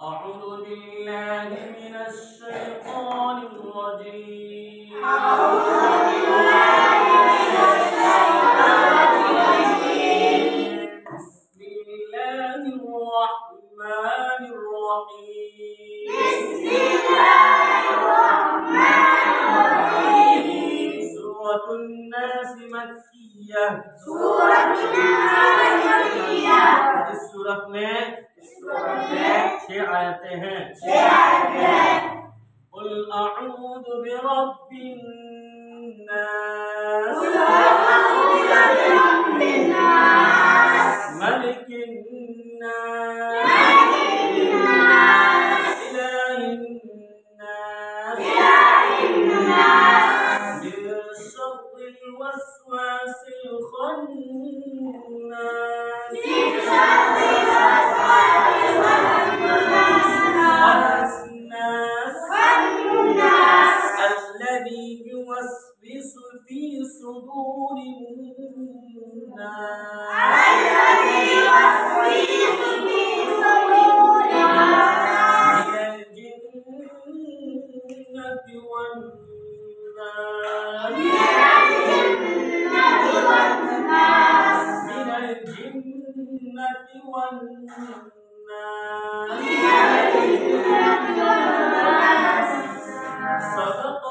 أعوذ بالله من الشيطان الرجيم. أعوذ بالله من الشيطان الرجيم. بسم الله الرحمن الرحيم. بسم الله الرحمن الرحيم. سورة الناس مكية. سورة الناس مكية. इस सूरत में 6 आयतें हैं। قل أعوذ برب الناس ملك الناس إله الناس من شر الوسواس الخناس الذي يوسوس في صدور الناس من الجنة والناس. صدق